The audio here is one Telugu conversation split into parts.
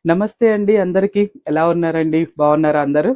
నమస్తే అండి అందరికీ. ఎలా ఉన్నారండి? బాగున్నారా అందరూ?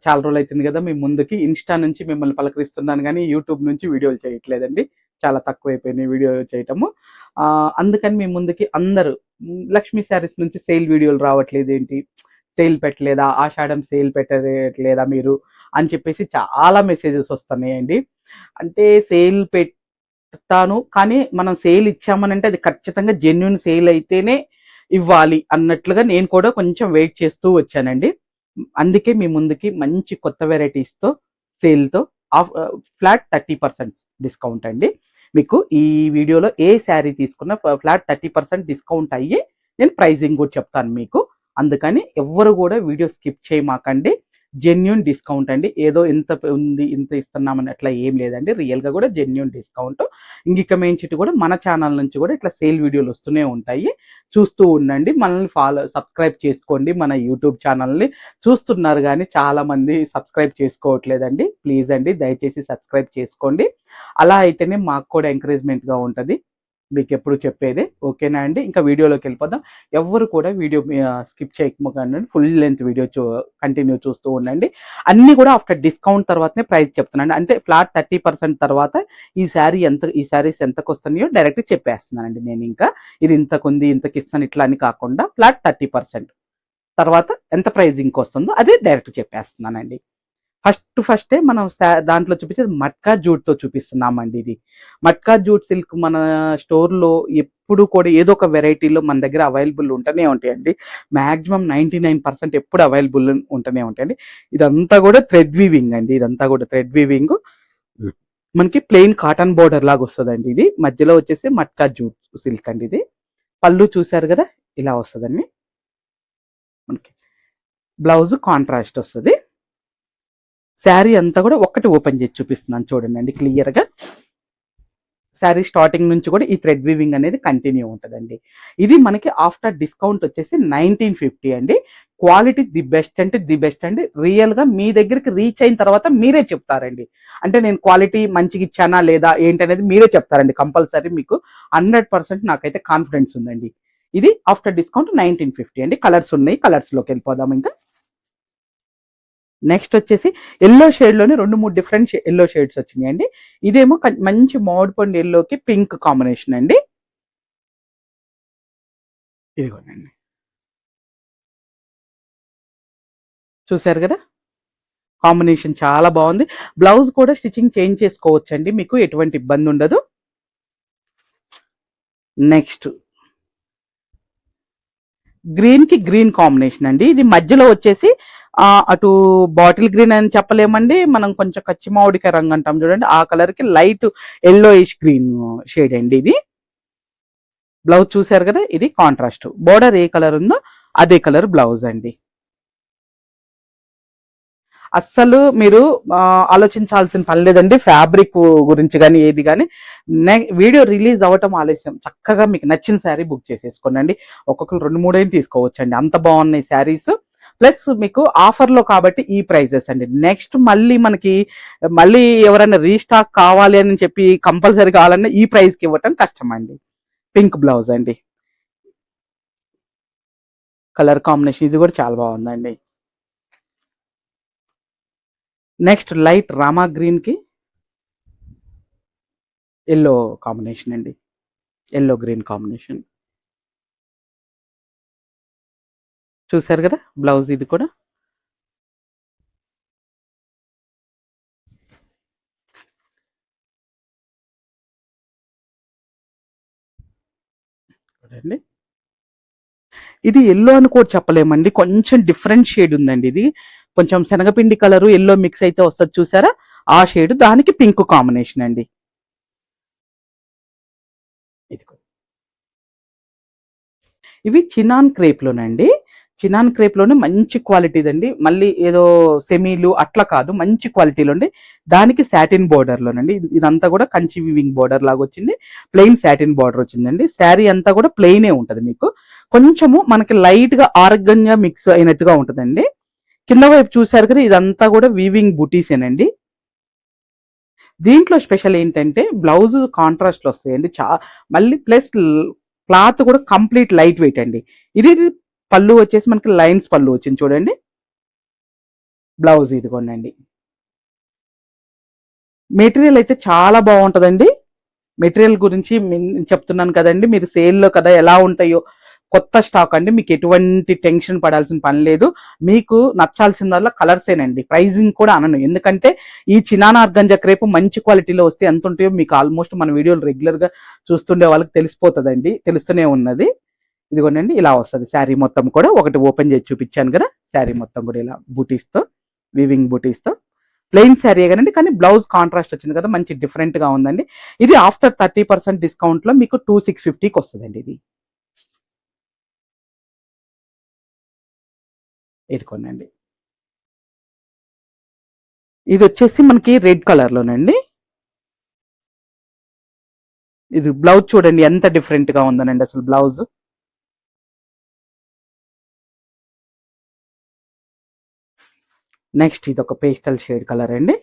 చాలా రోజులైతుంది గదా! మీ ముందుకి. ఇన్‌స్టా నుంచి మిమ్మల్ని పలకరిస్తున్నాను గానీ, యూట్యూబ్ నుంచి వీడియోలు చేయట్లేదండి. చాలా తక్కువైపోయినాయి వీడియో చేయటము. అందుకని మీ ముందుకి అందరూ లక్ష్మీ శారీస్ నుంచి సేల్ వీడియోలు రావట్లేదేంటి? సేల్ పెట్టలేదా? ఆషాఢం సేల్ పెట్టట్లేదా మీరు? అని చెప్పేసి చాలా మెసేజెస్ వస్తున్నాయండి. అంటే సేల్ పెడతాను. కానీ మనం సేల్ ఇచ్చామనంటే అది ఖచ్చితంగా జెన్యూన్ సేల్ అయితేనే ఇవ్వాలి అన్నట్లుగా నేను కూడా కొంచెం వెయిట్ చేస్తూ వచ్చానండి. అందుకే మీ ముందుకి మంచి కొత్త వెరైటీస్‌తో సేల్‌తో ఫ్లాట్ 30% డిస్కౌంట్ అండి. మీకు ఈ వీడియోలో ఏ శారీ తీసుకున్నా ఫ్లాట్ 30% డిస్కౌంట్ అయ్యి నేను ప్రైజింగ్ కూడా చెప్తాను మీకు. అందుకని ఎవ్వరు కూడా వీడియో స్కిప్ చేయమాకండి. జెన్యూన్ డిస్కౌంట్ అండి. ఏదో ఇంత ఉంది, ఇంత ఇస్తున్నామని అట్లా ఏం లేదండి. రియల్‌గా కూడా జెన్యూన్ డిస్కౌంట్. ఇంగిక మించిటి కూడా మన ఛానల్ నుంచి కూడా ఇట్లా సేల్ వీడియోలు వస్తూనే ఉంటాయి. చూస్తూ ఉండండి. మనల్ని సబ్స్క్రైబ్ చేసుకోండి. మన యూట్యూబ్ ఛానల్‌ని చూస్తున్నారు గానీ చాలామంది సబ్స్క్రైబ్ చేసుకోవట్లేదండి. ప్లీజ్ అండి దయచేసి సబ్స్క్రైబ్ చేసుకోండి. అలా అయితేనే మాకు కూడా ఎంకరేజ్‌మెంట్‌గా ఉంటది. మీకెప్పుడు చెప్పేదే. ఓకేనా అండి? ఇంకా వీడియోలోకి వెళ్ళిపోదాం. ఎవ్వరు కూడా వీడియో స్కిప్ చేయకుండా ఫుల్ లెంత్ వీడియో కంటిన్యూ చూస్తూ ఉండండి. అన్నీ కూడా ఆఫ్టర్ డిస్కౌంట్ తర్వాతనే ప్రైస్ చెప్తున్నానండి. అంటే ఫ్లాట్ 30% తర్వాత ఈ శారీస్ ఎంతకొస్తున్నాయో డైరెక్ట్‌గా చెప్పేస్తున్నానండి నేనింకా. ఇది ఇంతకుంది, ఇంతకిస్తాను ఇట్లా అని కాకుండా ఫ్లాట్ 30% తర్వాత ఎంత ప్రైజింగ్‌కొస్తుందో అది డైరెక్ట్ చెప్పేస్తున్నానండి. ఫస్టే మనం దాంట్లో చూపించేది మట్కా జూట్‌తో చూపిస్తున్నామండి ఇది. మట్కా జూట్ సిల్క్ మన స్టోర్‌లో ఎప్పుడు కూడా ఏదో ఒక వెరైటీలో మన దగ్గర అవైలబుల్ ఉంటూనే ఉంటాయండి. మాక్సిమం 99% ఎప్పుడు అవైలబుల్ ఉంటూనే ఉంటాయండి. ఇదంతా కూడా థ్రెడ్ వీవింగ్ అండి. ఇదంతా కూడా థ్రెడ్ వీవింగ్. మనకి ప్లెయిన్ కాటన్ బోర్డర్ లాగా వస్తదండి ఇది. మధ్యలో వచ్చేసి మట్కా జూట్ సిల్క్ అండి ఇది. పళ్ళు చూసారు కదా! ఇలా వస్తదండి మనకి. బ్లౌజ్ కాంట్రాస్ట్ వస్తది. శారీ అంతా కూడా ఒక్కటి ఓపెన్ చేసి చూపిస్తున్నాను చూడండి క్లియర్‌గా. శారీ స్టార్టింగ్ నుంచి కూడా ఈ థ్రెడ్ వీవింగ్ అనేది కంటిన్యూ ఉంటదండి. ఇది మనకి ఆఫ్టర్ డిస్కౌంట్ వచ్చేసి 1950 అండి. క్వాలిటీ ది బెస్ట్ అంటే ది బెస్ట్ అండి. రియల్‌గా మీ దగ్గరికి రీచ్ అయిన తర్వాత మీరే చెప్తారండి. అంటే నేను క్వాలిటీ మంచిగా ఇచ్చానా లేదా ఏంటనేది మీరే చెప్తారండి కంపల్సరీ మీకు 100% నాకైతే కాన్ఫిడెన్స్ ఉందండి. ఇది ఆఫ్టర్ డిస్కౌంట్ 1950 అండి. కలర్స్ ఉన్నాయి. కలర్స్‌లోకి వెళ్ళిపోదాం ఇంకా. నెక్స్ట్ వచ్చేసి యెల్లో షేడ్‌లోనే 2, 3 డిఫరెంట్ యెల్లో షేడ్స్ వచ్చినాయండి. ఇదేమో మంచి మామిడిపండు యెల్లోకి పింక్ కాంబినేషన్ అండి. ఇదిగోనండి. చూసారు గదా! కాంబినేషన్ చాలా బావుంది. బ్లౌజ్ కూడా స్టిచ్చింగ్ చేంజ్ చేసుకోవచ్చండి. మీకు ఎటువంటి ఇబ్బంది ఉండదు. నెక్స్ట్ గ్రీన్‌కి గ్రీన్ కాంబినేషన్ అండి. ఇది మధ్యలో వచ్చేసి అటు బాటిల్ గ్రీన్ అని చెప్పలేమండి. మనం కొంచెం కచ్చి మామిడికాయ రంగు అంటాం చూడండి. ఆ కలర్‌కి లైట్ యెల్లోయిష్ గ్రీన్ షేడ్ అండి ఇది. బ్లౌజ్ చూసారు కదా! ఇది కాంట్రాస్ట్. బోర్డర్ ఏ కలర్ ఉందో అదే కలర్ బ్లౌజ్ అండి. అస్సలు మీరు ఆలోచించాల్సిన పని లేదండి. ఫ్యాబ్రిక్ గురించి గాని ఏది గాని. వీడియో రిలీజ్ అవ్వటం ఆలస్యం. చక్కగా మీకు నచ్చిన శారీ బుక్ చేసేసుకోండి. ఒక్కొక్కరు 2, 3 అయినా తీసుకోవచ్చండి. అంత బాగున్నాయి శారీస్. ప్లస్ మీకు ఆఫర్‌లో కాబట్టి ఈ ప్రైజెస్ అండి. నెక్స్ట్ మళ్ళీ ఎవరైనా రీస్టాక్ కావాలి అని చెప్పి కంపల్సరీ కావాలన్నా ఈ ప్రైస్‌కి ఇవ్వటం కష్టమండి. పింక్ బ్లౌజ్ అండి. కలర్ కాంబినేషన్ ఇది కూడా చాలా బాగుందండి. నెక్స్ట్ లైట్ రామా గ్రీన్‌కి యెల్లో కాంబినేషన్ అండి. Yellow green combination. చూసారు కదా! బ్లౌజ్ ఇది కూడా. చూడండి. ఇది యెల్లో అని కూడా చెప్పలేమండి. కొంచెం డిఫరెంట్ షేడ్ ఉందండి ఇది. కొంచెం శనగపిండి కలరు, యెల్లో మిక్స్ అయితే వస్తది చూసారా? ఆ షేడ్ దానికి పింక్ కాంబినేషన్ అండి. ఇదిగో. ఇవి చినాన్ క్రేప్‌లోనండి. చినాన్ క్రేప్‌లోనే మంచి క్వాలిటీదండి. మళ్ళీ ఏదో సెమీలు అట్లా కాదు. మంచి క్వాలిటీలో అండి. దానికి సాటిన్ బోర్డర్‌లోనండి. ఇదంతా కూడా కంచి వీవింగ్ బోర్డర్ లాగా వచ్చింది. ప్లెయిన్ సాటిన్ బోర్డర్ వచ్చిందండి. శారీ అంతా కూడా ప్లెయినే ఉంటది మీకు. కొంచెము మనకి లైట్‌గా ఆర్గంజా మిక్స్ అయినట్టుగా ఉంటదండి. కింద వైపు చూసారు కదా! ఇదంతా కూడా వీవింగ్ బుటీసేనండి. దీంట్లో స్పెషల్ ఏంటంటే బ్లౌజ్ కాంట్రాస్ట్‌లో వస్తాయండి. మళ్ళీ ప్లస్ క్లాత్ కూడా కంప్లీట్ లైట్ వెయిట్ అండి. ఇది పళ్ళు వచ్చేసి మనకి లైన్స్ పళ్ళు వచ్చింది చూడండి. బ్లౌజ్ ఇదిగోండి. మెటీరియల్ అయితే చాలా బాగుంటుందండి. మెటీరియల్ గురించి చెప్తున్నాను కదండి, మీరు సేల్లో కదా ఎలా ఉంటాయో, కొత్త స్టాక్ అండి, మీకు ఎటువంటి టెన్షన్ పడాల్సిన పని లేదు. మీకు నచ్చాల్సిందల్లా కలర్సేనండి. ప్రైజింగ్ కూడా అనను, ఎందుకంటే ఈ చినానా ఆర్గంజా క్రేప్ మంచి క్వాలిటీలో వస్తే ఎంత ఉంటాయో మీకు ఆల్మోస్ట్ మన వీడియోలు రెగ్యులర్గా చూస్తుండే వాళ్ళకి తెలిసిపోతుందండి, తెలుస్తూనే ఉన్నది. ఇదిగోనండి ఇలా వస్తుంది శారీ మొత్తం కూడా. ఒకటి ఓపెన్ చేసి చూపించాను కదా, శారీ మొత్తం కూడా ఇలా బూటీస్తో, వీవింగ్ బూటీస్తో ప్లెయిన్ శారీ కదండి, కానీ బ్లౌజ్ కాంట్రాస్ట్ వచ్చింది కదా, మంచి డిఫరెంట్గా ఉందండి. ఇది ఆఫ్టర్ 30% డిస్కౌంట్లో మీకు 2650కి వస్తుందండి. ఇది కొనండి. ఇది వచ్చేసి మనకి రెడ్ కలర్లోనండి. ఇది బ్లౌజ్ చూడండి ఎంత డిఫరెంట్గా ఉందనండి అసలు బ్లౌజ్. నెక్స్ట్ ఇది ఒక పేస్టల్ షేడ్ కలర్ అండి.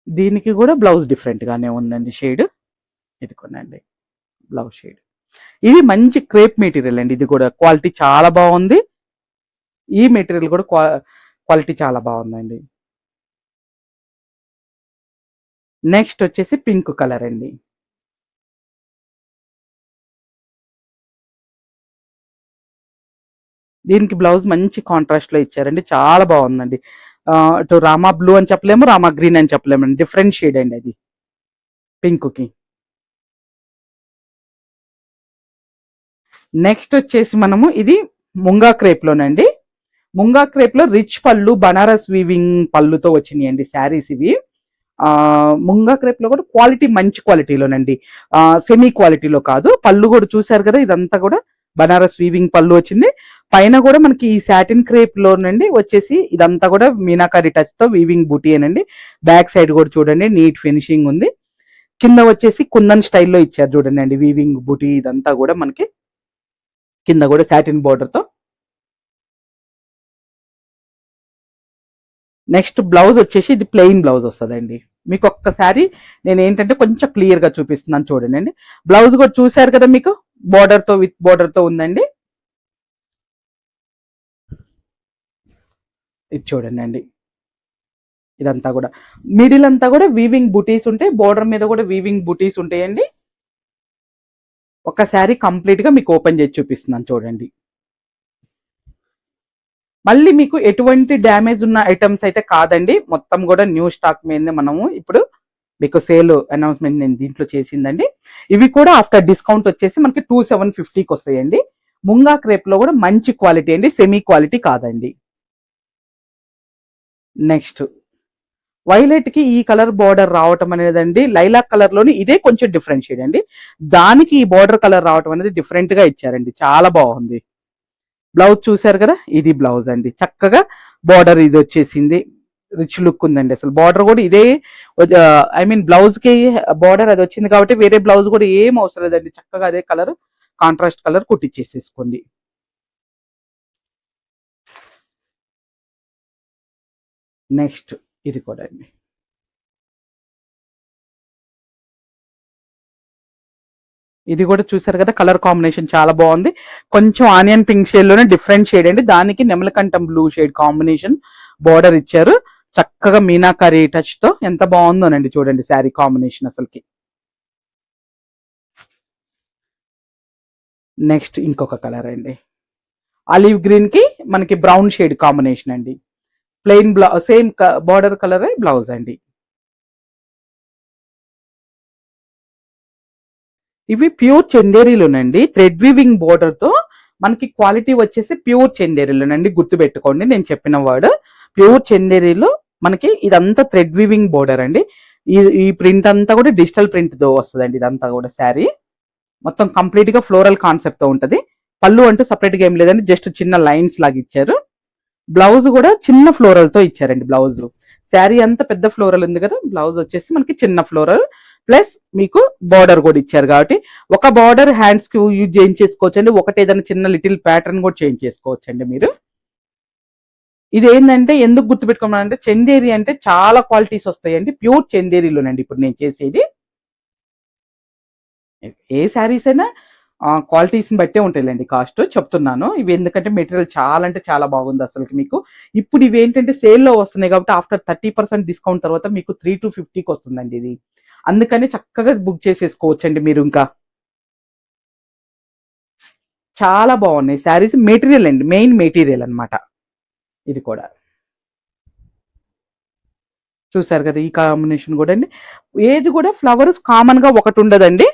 దీనికి కూడా బ్లౌజ్ డిఫరెంట్ గానే ఉందండి షేడ్. ఇది కొనండి బ్లౌజ్ షేడ్. ఇది మంచి క్రేప్ మెటీరియల్ అండి, ఇది కూడా క్వాలిటీ చాలా బాగుంది. ఈ మెటీరియల్ కూడా క్వాలిటీ చాలా బాగుందండి. నెక్స్ట్ వచ్చేసి పింక్ కలర్ అండి. దీనికి బ్లౌజ్ మంచి కాంట్రాస్ట్ లో ఇచ్చారండి, చాలా బాగుందండి. ఇటు రామా బ్లూ అని చెప్పలేము, రామా గ్రీన్ అని చెప్పలేము అండి, డిఫరెంట్ షేడ్ అండి అది పింక్ కి. నెక్స్ట్ వచ్చేసి మనము ఇది ముంగా క్రేప్ లోనండి. ముంగా క్రేప్ లో రిచ్ పళ్ళు, బనారస్ వీవింగ్ పళ్ళుతో వచ్చినాయండి శారీస్ ఇవి. ముంగా క్రేప్ లో కూడా క్వాలిటీ మంచి క్వాలిటీలోనండి, సెమీ క్వాలిటీలో కాదు. పళ్ళు కూడా చూసారు కదా, ఇదంతా కూడా బనారస్ వీవింగ్ పళ్ళు వచ్చింది. పైన కూడా మనకి ఈ సాటిన్ క్రేప్ లోనండి వచ్చేసి ఇదంతా కూడా మీనాకారి టచ్ తో వీవింగ్ బూటీ అనండి. బ్యాక్ సైడ్ కూడా చూడండి నీట్ ఫినిషింగ్ ఉంది. కింద వచ్చేసి కుందన్ స్టైల్లో ఇచ్చారు చూడండి అండి, వీవింగ్ బూటీ ఇదంతా కూడా మనకి కింద కూడా సాటిన్ బోర్డర్ తో. నెక్స్ట్ బ్లౌజ్ వచ్చేసి ఇది ప్లెయిన్ బ్లౌజ్ వస్తుందండి. మీకు ఒక్కసారి నేను ఏంటంటే కొంచెం క్లియర్ గా చూపిస్తున్నాను చూడండి అండి. బ్లౌజ్ కూడా చూసారు కదా, మీకు బోర్డర్ తో విత్ బోర్డర్ తో ఉందండి. ఇది చూడండి అండి, ఇదంతా కూడా మిడిల్ అంతా కూడా వీవింగ్ బుటీస్ ఉంటాయి, బోర్డర్ మీద కూడా వీవింగ్ బుటీస్ ఉంటాయండి. ఒకసారి కంప్లీట్ గా మీకు ఓపెన్ చేసి చూపిస్తున్నాను చూడండి. మళ్ళీ మీకు ఎటువంటి డ్యామేజ్ ఉన్న ఐటమ్స్ అయితే కాదండి, మొత్తం కూడా న్యూ స్టాక్ మీద మనము ఇప్పుడు మీకు సేల్ అనౌన్స్మెంట్ నేను దీంట్లో చేసిందండి. ఇవి కూడా ఆఫ్టర్ డిస్కౌంట్ వచ్చేసి మనకి 2750కి వస్తాయండి. ముంగా క్రేప్ లో కూడా మంచి క్వాలిటీ అండి, సెమీ క్వాలిటీ కాదండి. నెక్స్ట్ వైలెట్ కి ఈ కలర్ బార్డర్ రావటం అనేదండి, లైలాక్ కలర్ లోని ఇదే కొంచెం డిఫరెంట్ షేడ్ అండి, దానికి ఈ బార్డర్ కలర్ రావటం అనేది డిఫరెంట్ గా ఇచ్చారండి, చాలా బాగుంది. బ్లౌజ్ చూసారు కదా, ఇది బ్లౌజ్ అండి, చక్కగా బార్డర్ ఇది వచ్చేసింది, రిచ్ లుక్ ఉందండి. అసలు బార్డర్ కూడా ఇదే, ఐ మీన్ బ్లౌజ్ కి బార్డర్ అది వచ్చింది కాబట్టి వేరే బ్లౌజ్ కూడా ఏం అవసరం లేదండి, చక్కగా అదే కలర్ కాంట్రాస్ట్ కలర్ కుట్టించేసేసుకోండి. నెక్స్ట్ ఇది కూడా అండి, ఇది కూడా చూసారు కదా, కలర్ కాంబినేషన్ చాలా బాగుంది. కొంచెం ఆనియన్ పింక్ షేడ్ లోనే డిఫరెంట్ షేడ్ అండి, దానికి నెమలకంఠం బ్లూ షేడ్ కాంబినేషన్ బార్డర్ ఇచ్చారు. చక్కగా మీనాకరీ టచ్ తో ఎంత బాగుందోనండి చూడండి శారీ కాంబినేషన్ అసలుకి. నెక్స్ట్ ఇంకొక కలర్ అండి, ఆలివ్ గ్రీన్ కి మనకి బ్రౌన్ షేడ్ కాంబినేషన్ అండి. Plain blouse, same border colour blouse అండి. ఇవి ప్యూర్ చందేరీలోనండి, థ్రెడ్ వీవింగ్ బోర్డర్ తో మనకి క్వాలిటీ వచ్చేసి ప్యూర్ చందేరీలోనండి, గుర్తు పెట్టుకోండి నేను చెప్పిన వర్డ్. ప్యూర్ చందేరీలో మనకి ఇదంతా థ్రెడ్ వీవింగ్ బోర్డర్ అండి. ఈ ప్రింట్ అంతా కూడా డిజిటల్ ప్రింట్ తో వస్తుందండి, ఇదంతా కూడా శారీ మొత్తం కంప్లీట్ గా ఫ్లోరల్ కాన్సెప్ట్ తో ఉంటది. పళ్ళు అంటూ సపరేట్ గా ఏం లేదండి, జస్ట్ చిన్న లైన్స్ లాగా ఇచ్చారు. బ్లౌజ్ కూడా చిన్న ఫ్లోరల్ తో ఇచ్చారండి. బ్లౌజ్ శారీ అంతా పెద్ద ఫ్లోరల్ ఉంది కదా, బ్లౌజ్ వచ్చేసి మనకి చిన్న ఫ్లోరల్ ప్లస్ మీకు బార్డర్ కూడా ఇచ్చారు కాబట్టి ఒక బార్డర్ హ్యాండ్స్ కి యూజ్ చేంజ్ చేసుకోవచ్చు అండి, ఒకటి ఏదైనా చిన్న లిటిల్ ప్యాటర్న్ కూడా చేంజ్ చేసుకోవచ్చు అండి మీరు. ఇది ఏంటంటే ఎందుకు గుర్తుపెట్టుకోమంటే, చందేరి అంటే చాలా క్వాలిటీస్ వస్తాయండి, ప్యూర్ చందేరిలోనండి ఇప్పుడు నేను చేసేది. ఏ శారీస్ అయినా క్వాలిటీస్ని బట్టే ఉంటాయిలేండి కాస్ట్ చెప్తున్నాను. ఇవి ఎందుకంటే మెటీరియల్ చాలా అంటే చాలా బాగుంది అసలుకి మీకు. ఇప్పుడు ఇవి ఏంటంటే సేల్లో వస్తున్నాయి కాబట్టి ఆఫ్టర్ 30% డిస్కౌంట్ తర్వాత మీకు 3,250కి వస్తుందండి ఇది. అందుకని చక్కగా బుక్ చేసేసుకోవచ్చండి మీరు ఇంకా. చాలా బాగున్నాయి శారీస్. మెటీరియల్ అండి, మెయిన్ మెటీరియల్ అన్నమాట ఇది కూడా. చూసారు కదా ఈ కాంబినేషన్ కూడా అండి. ఏది కూడా ఫ్లవర్స్ కామన్ గా ఒకటి ఉండదండి.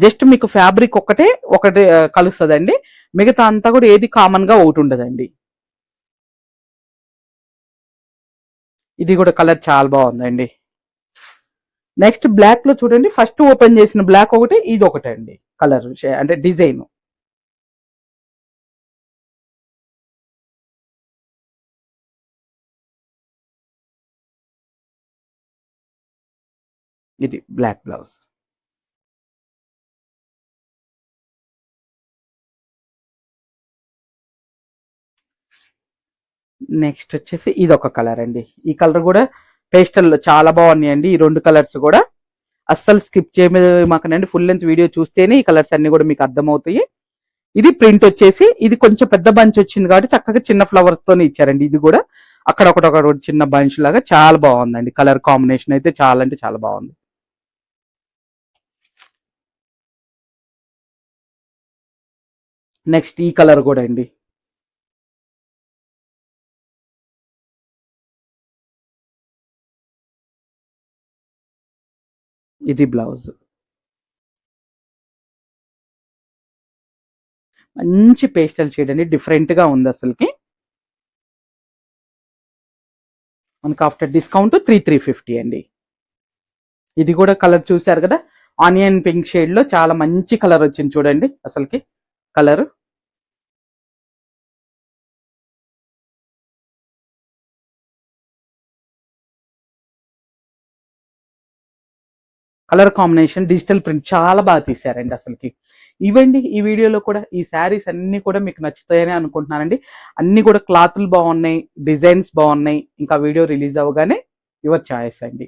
జస్ట్ మీకు ఫ్యాబ్రిక్ ఒకటే కలుస్తుందండి. మిగతా అంతా కూడా ఏది కామన్ గా ఒకటి ఉండదండి. ఇది కూడా కలర్ చాలా బాగుందండి. నెక్స్ట్ బ్లాక్ లో చూడండి, ఫస్ట్ ఓపెన్ చేసిన బ్లాక్ ఒకటి, ఇది ఒకటి అండి కలర్ అంటే డిజైన్. ఇది బ్లాక్ బ్లౌజ్. నెక్స్ట్ వచ్చేసి ఇది ఒక కలర్ అండి. ఈ కలర్ కూడా పేస్టల్ చాలా బాగున్నాయండి ఈ రెండు కలర్స్ కూడా. అస్సలు స్కిప్ చేయమాకండి, ఫుల్ లెంత్ వీడియో చూస్తేనే ఈ కలర్స్ అన్ని కూడా మీకు అర్థమవుతాయి. ఇది ప్రింట్ వచ్చేసి ఇది కొంచెం పెద్ద బంచ్ వచ్చింది కాబట్టి చక్కగా చిన్న ఫ్లవర్స్ తోనే ఇచ్చారండి. ఇది కూడా అక్కడ ఒకటి చిన్న బంచ్ లాగా చాలా బాగుందండి. కలర్ కాంబినేషన్ అయితే చాలా అంటే చాలా బాగుంది. నెక్స్ట్ ఈ కలర్ కూడా అండి. ఇది బ్లౌజ్. మంచి పేస్టల్ షేడ్ అండి, డిఫరెంట్ గా ఉంది అసలుకి. మనకు ఆఫ్టర్ డిస్కౌంట్ 3,350 అండి. ఇది కూడా కలర్ చూసారు కదా, ఆనియన్ పింక్ షేడ్ లో చాలా మంచి కలర్ వచ్చింది చూడండి అసలుకి colour. Colour combination digital print చాలా బాగా తీశారండి అసలుకి. ఇవండి ఈ వీడియోలో కూడా ఈ శారీస్ అన్ని కూడా మీకు నచ్చుతాయని అనుకుంటున్నానండి. అన్ని కూడా క్లాత్లు బాగున్నాయి, డిజైన్స్ బాగున్నాయి. ఇంకా వీడియో రిలీజ్ అవ్వగానే యువర్ చాయిస్ అండి.